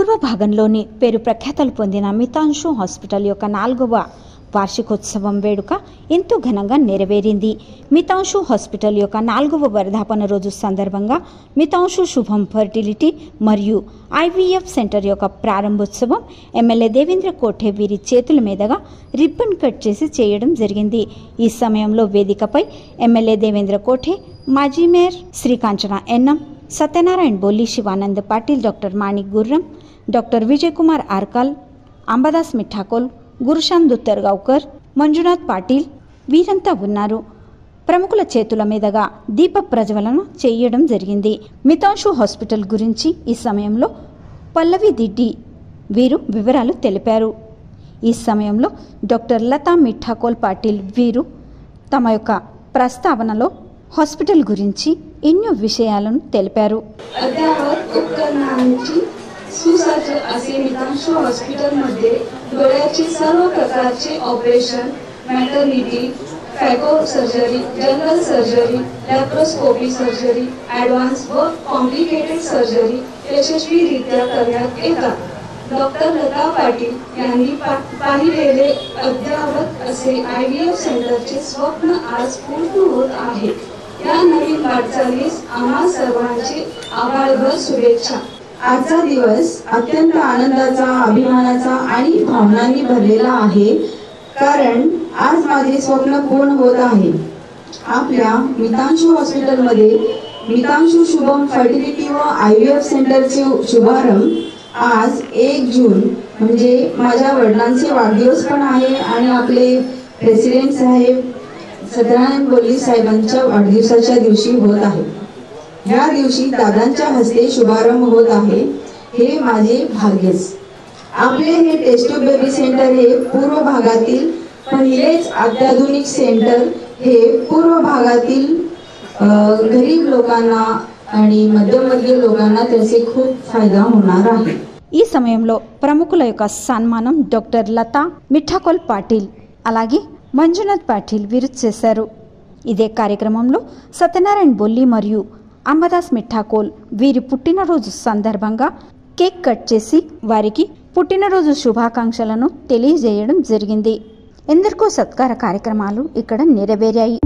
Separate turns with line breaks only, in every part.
పూర్వ భాగంలోని పేరు ప్రఖ్యాతలు పొందిన మితాంశు హాస్పిటల్ యొక్క 4వ వార్షికోత్సవం వేడుక ఎంతో ఘనంగా నెరవేరింది. మితాంశు హాస్పిటల్ యొక్క 4వ వర్ధాపన రోజు సందర్భంగా మితాంశు శుభం ఫర్టిలిటీ మరియు IVF సెంటర్ యొక్క ప్రారంభోత్సవం ఎమ్మెల్యే దేవేంద్ర కోఠే వీరి చేతుల మీదుగా రిబ్బన్ కట్ చేసి చేయడం జరిగింది. ఈ సమయంలో వేదికపై ఎమ్మెల్యే దేవేంద్ర కోఠే, మాజీ మేయర్ శ్రీకాంచన ఎన్నం, సత్యనారాయణ బొల్లి, శివానంద్ పాటిల్, డాక్టర్ మాణిక్ గుర్రం, డాక్టర్ విజయ్ కుమార్ ఆర్కాల్, అంబదాస్ మిఠాకోల్, గురుశాంత్ దుత్తర్గావ్కర్, మంజునాథ్ పాటిల్ వీరంతా ఉన్నారు. ప్రముఖుల చేతుల మీదుగా దీప ప్రజ్వలన చేయడం జరిగింది. మితాంశు హాస్పిటల్ గురించి ఈ సమయంలో పల్లవి దిడ్డి వీరు వివరాలు తెలిపారు. ఈ సమయంలో డాక్టర్ లతా మిఠాకోల్ పాటిల్ వీరు తమ యొక్క ప్రస్తావనలో హాస్పిటల్ గురించి ఎన్నో విషయాలను తెలిపారు.
सुसज्ज असे मितांशु हॉस्पिटलमध्ये डोळ्याचे सर्व प्रकारचे operation, maternity, phaco surgery, general surgery, laparoscopy surgery, advance व कॉम्प्लिकेटेड सर्जरी यशस्वीरित्या करण्यात येतात. डॉक्टर लता पाटील यांनी पाहिलेले अद्यावत असे IVF सेंटरचे स्वप्न आज पूर्ण होत आहे. या नवीन वाटचालीस आम्हा सर्वांचे आभाळभर शुभेच्छा.
आजचा दिवस अत्यंत आनंदाचा, अभिमानाचा आणि भावनांनी भरलेला आहे, कारण आज माझे स्वप्न पूर्ण होत आहे. आपल्या मितांशु हॉस्पिटलमध्ये मितांशु शुभम फर्टिलिटी व IVF सेंटरचे शुभारंभ आज 1 जून म्हणजे माझ्या वडिलांचे वाढदिवस पण आहे आणि आपले प्रेसिडेंट साहेब सत्यनारायण बोल्ली साहेबांच्या वाढदिवसाच्या दिवशी होत आहे. या दिवशी दादांच्या हस्ते शुभारंभ होत आहे. हे माझे भाग्यच. आपले हे टेस्ट ट्यूब बेबी सेंटर हे पूर्व भागातील पहिलेच अत्याधुनिक सेंटर हे पूर्व भागातील गरीब लोकांना आणि मध्यमवर्गीय लोकांना त्याचे खूप फायदा होणार आहे.
ఈ సమయంలో ప్రముఖుల యొక్క సన్మానం డాక్టర్ లతా మిఠాకోల్ పాటిల్ అలాగే మంజునాథ్ పాటిల్ వీరు చేశారు. ఇదే కార్యక్రమంలో సత్యనారాయణ బొల్లి మరియు అంబదాస్ మిఠాకోల్ వీరి పుట్టినరోజు సందర్భంగా కేక్ కట్ చేసి వారికి పుట్టినరోజు శుభాకాంక్షలను తెలియజేయడం జరిగింది. ఎందరికో సత్కార కార్యక్రమాలు ఇక్కడ నెరవేరాయి.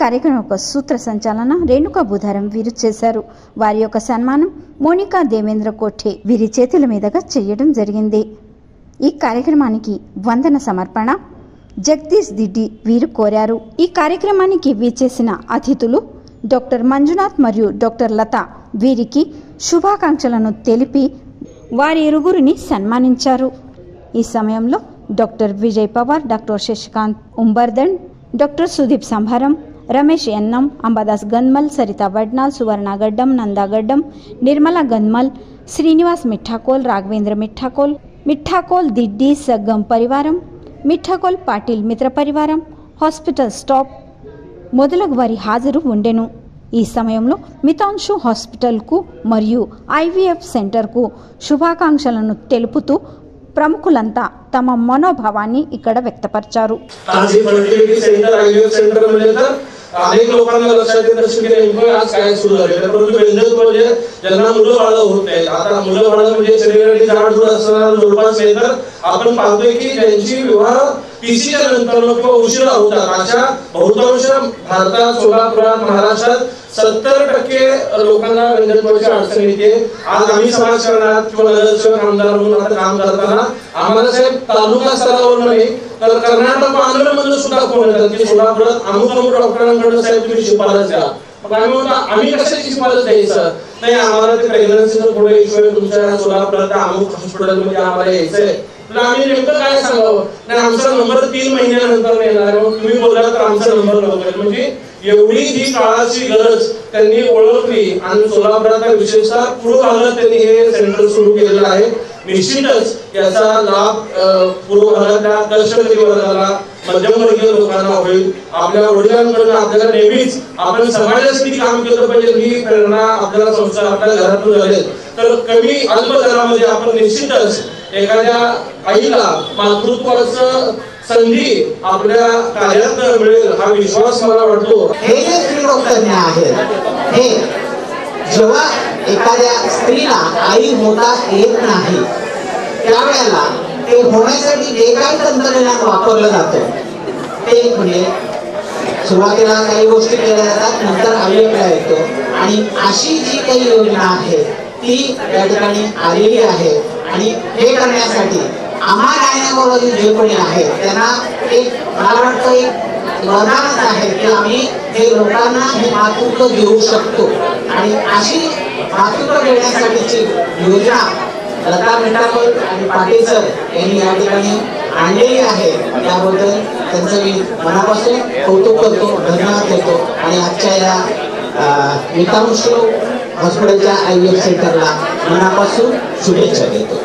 కార్యక్రమం యొక్క సూత్ర సంచాలన రేణుకా బుధారం వీరు చేశారు. వారి యొక్క సన్మానం మోనికా దేవేంద్ర కోఠే వీరి చేతుల మీదుగా చేయడం జరిగింది. ఈ కార్యక్రమానికి వందన సమర్పణ జగదీష్ దిడ్డి వీరు కోరారు. ఈ కార్యక్రమానికి వీచేసిన అతిథులు డాక్టర్ మంజునాథ్ మరియు డాక్టర్ లత వీరికి శుభాకాంక్షలను తెలిపి వారి ఇరువురిని సన్మానించారు. ఈ సమయంలో doctor Vijay Pawar, doctor Shashikant Umbardan, doctor Sudeep Sambharam, Ramesh Ennam, Ambadas Ganmal, Sarita Vadnal, Suvarna Gaddam, Nanda Gaddam, Nirmala గన్మల్, Srinivas మిఠాకోల్, Raghavendra మిఠాకోల్ Diddi సగ్గం పరివారం, మిఠాకోల్ పాటిల్ మిత్ర పరివారం, హాస్పిటల్ స్టాప్ మొదలగు వారి హాజరు ఉండెను. ఈ సమయంలో మితాంశు హాస్పిటల్కు మరియు IVF సెంటర్కు శుభాకాంక్షలను తెలుపుతూ ప్రముఖులంతా తమ మనోభావాన్ని ఇక్కడ వ్యక్తపరిచారు.
अनेक लोकांना लक्षात येत असेल की नेमकं आज काय सुरू झालेलं, परंतु रेंजर म्हणजे ज्यांना मुलं बाळ होत आहेत, आता मुलं बाळ म्हणजे शरीराची जाडजूड असणारा जोडपास आहे, तर आपण पाहतोय की ज्यांची विवाह PCच्या नंतर किंवा उशिरा होतात अशा बहुतांश भारतात, सोलापुरात, महाराष्ट्रात 70% लोकांना रंजनत्वाची अडचण येते. आज आम्ही समाजकारणात किंवा नगरसेवक आमदार म्हणून आता काम करताना आम्हाला साहेब तालुका स्तरावर नाही तर कर्नाटक आंध्रमधून सुद्धा फोन येतात की सोलापुरात अमुक डॉक्टरांकडे साहेब तुम्ही शिफारस द्या. आम्ही कशाची शिफारस द्यायचं नाही, आम्हाला ते प्रेग्नन्सीचं थोडं इश्यू आहे, तुमच्या सोलापुरात अमुक हॉस्पिटलमध्ये आम्हाला यायचंय, तर आम्ही नेमकं काय सांगावं. नाही आमचा नंबर 3 महिन्यानंतर येणार आहे, मग तुम्ही बोलला तर आमचा नंबर लवकर. म्हणजे एवढी ही काळाची गरज त्यांनी ओळखली आणि सोलापुरात विशेषतः पूर्व भागात त्यांनी हे सेंटर सुरू केलेलं आहे. निश्चितच याचा लाभ पूर्व भागातल्या कष्टकरी वर्गाला, मध्यमवर्गीय लोकांना होईल. आपल्या वडिलांकडून आपल्याला नेहमीच आपण समाजासाठी काम केलं पाहिजे ही प्रेरणा आपल्याला संस्कार आपल्या घरातून झाले, तर कमी अल्प दरामध्ये आपण निश्चितच एखाद्या आईला मातृत्वाचं संधी आपल्या कार्यात मिळेल हा विश्वास मला वाटतो.
हे जे स्त्री तज्ञ आहेत हे जेव्हा एखाद्या स्त्रीला आई होता येत नाही त्यावेळेला ते होण्यासाठी जे काही तंत्रज्ञान वापरलं जातं ते म्हणजे सुरुवातीला काही गोष्टी केल्या जातात, नंतर IVF येतो आणि अशी जी काही योजना आहे ती या ठिकाणी आलेली आहे. आणि हे करण्यासाठी आम्हा गायनाकोलॉजी जे कोणी आहे त्यांना एक मला वाटतं एक वरदानच आहे की आम्ही हे लोकांना हे मातृत्व देऊ शकतो. आणि अशी मातृत्व देण्यासाठीची योजना लता मिठाकोल आणि पाटील सर यांनी या ठिकाणी आणलेली आहे. त्याबद्दल त्यांचं मी मनापासून कौतुक करतो, धन्यवाद देतो आणि आजच्या या मितांशु हॉस्पिटलच्या IVF सेंटरला मनापासून शुभेच्छा देतो.